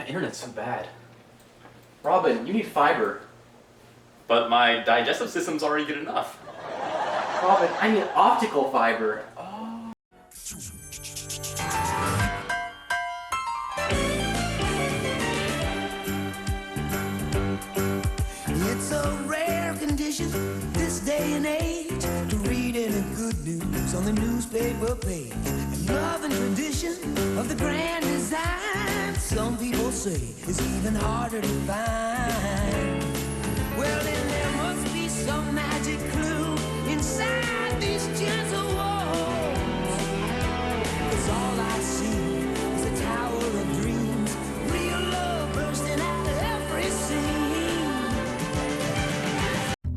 My internet's so bad. Robin, you need fiber. But my digestive system's already good enough. Robin, I need optical fiber. Oh. It's a rare condition this day and age to read any good news on the newspaper page. And love and tradition of the grand design, some people say, is even harder to find. Well, then there must be some magic clue inside these gentle walls. 'Cause all I see is a tower of dreams, real love bursting out of every scene.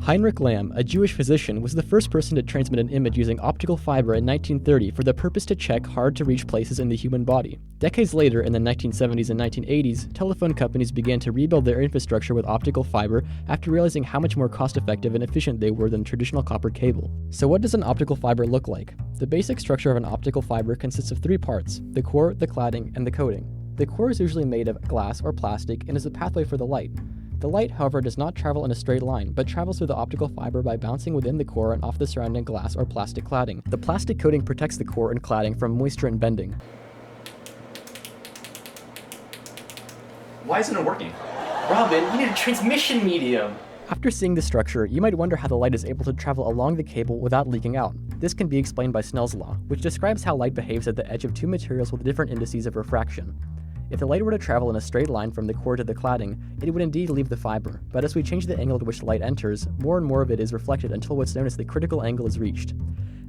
Heinrich Lamm, a Jewish physician, was the first person to transmit an image using optical fiber in 1930 for the purpose to check hard-to-reach places in the human body. Decades later, in the 1970s and 1980s, telephone companies began to rebuild their infrastructure with optical fiber after realizing how much more cost-effective and efficient they were than traditional copper cable. So what does an optical fiber look like? The basic structure of an optical fiber consists of three parts: the core, the cladding, and the coating. The core is usually made of glass or plastic and is a pathway for the light. The light, however, does not travel in a straight line, but travels through the optical fiber by bouncing within the core and off the surrounding glass or plastic cladding. The plastic coating protects the core and cladding from moisture and bending. Why isn't it working? Robin, you need a transmission medium. After seeing the structure, you might wonder how the light is able to travel along the cable without leaking out. This can be explained by Snell's law, which describes how light behaves at the edge of two materials with different indices of refraction. If the light were to travel in a straight line from the core to the cladding, it would indeed leave the fiber, but as we change the angle at which light enters, more and more of it is reflected until what's known as the critical angle is reached.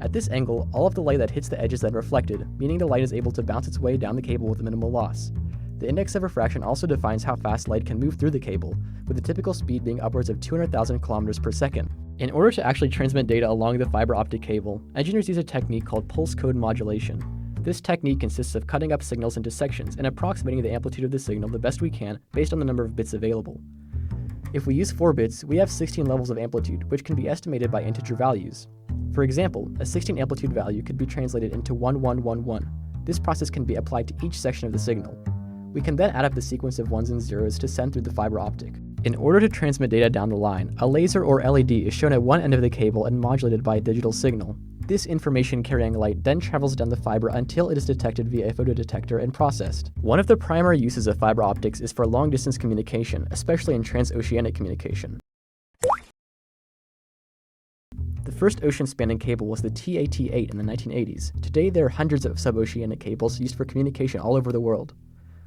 At this angle, all of the light that hits the edge is then reflected, meaning the light is able to bounce its way down the cable with minimal loss. The index of refraction also defines how fast light can move through the cable, with the typical speed being upwards of 200,000 kilometers per second. In order to actually transmit data along the fiber optic cable, engineers use a technique called pulse code modulation. This technique consists of cutting up signals into sections and approximating the amplitude of the signal the best we can based on the number of bits available. If we use 4 bits, we have 16 levels of amplitude, which can be estimated by integer values. For example, a 16 amplitude value could be translated into 1111. This process can be applied to each section of the signal. We can then add up the sequence of 1s and 0s to send through the fiber optic. In order to transmit data down the line, a laser or LED is shown at one end of the cable and modulated by a digital signal. This information-carrying light then travels down the fiber until it is detected via a photodetector and processed. One of the primary uses of fiber optics is for long-distance communication, especially in transoceanic communication. The first ocean-spanning cable was the TAT-8 in the 1980s. Today, there are hundreds of suboceanic cables used for communication all over the world.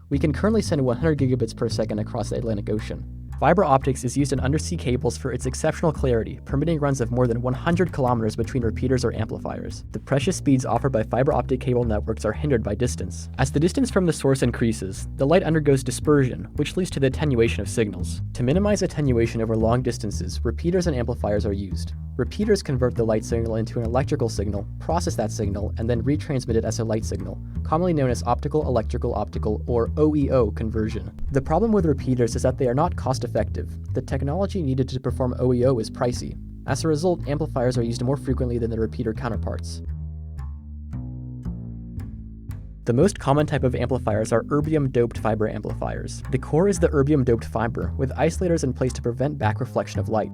We can currently send 100 gigabits per second across the Atlantic Ocean. Fiber optics is used in undersea cables for its exceptional clarity, permitting runs of more than 100 kilometers between repeaters or amplifiers. The precious speeds offered by fiber optic cable networks are hindered by distance. As the distance from the source increases, the light undergoes dispersion, which leads to the attenuation of signals. To minimize attenuation over long distances, repeaters and amplifiers are used. Repeaters convert the light signal into an electrical signal, process that signal, and then retransmit it as a light signal, commonly known as optical-electrical-optical, or OEO conversion. The problem with repeaters is that they are not cost-effective. The technology needed to perform OEO is pricey. As a result, amplifiers are used more frequently than their repeater counterparts. The most common type of amplifiers are erbium-doped fiber amplifiers. The core is the erbium-doped fiber, with isolators in place to prevent back reflection of light.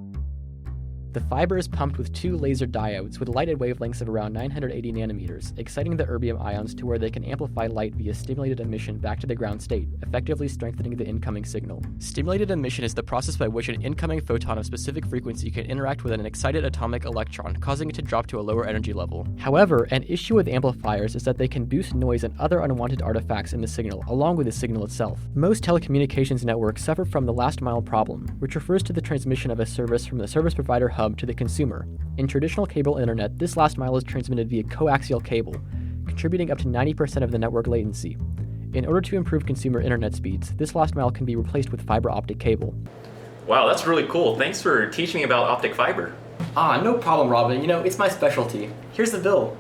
The fiber is pumped with 2 laser diodes with lighted wavelengths of around 980 nanometers, exciting the erbium ions to where they can amplify light via stimulated emission back to the ground state, effectively strengthening the incoming signal. Stimulated emission is the process by which an incoming photon of specific frequency can interact with an excited atomic electron, causing it to drop to a lower energy level. However, an issue with amplifiers is that they can boost noise and other unwanted artifacts in the signal, along with the signal itself. Most telecommunications networks suffer from the last mile problem, which refers to the transmission of a service from the service provider hub to the consumer. In traditional cable internet, this last mile is transmitted via coaxial cable, contributing up to 90% of the network latency. In order to improve consumer internet speeds, this last mile can be replaced with fiber optic cable. Wow, that's really cool. Thanks for teaching me about optic fiber. No problem, Robin. It's my specialty. Here's the bill.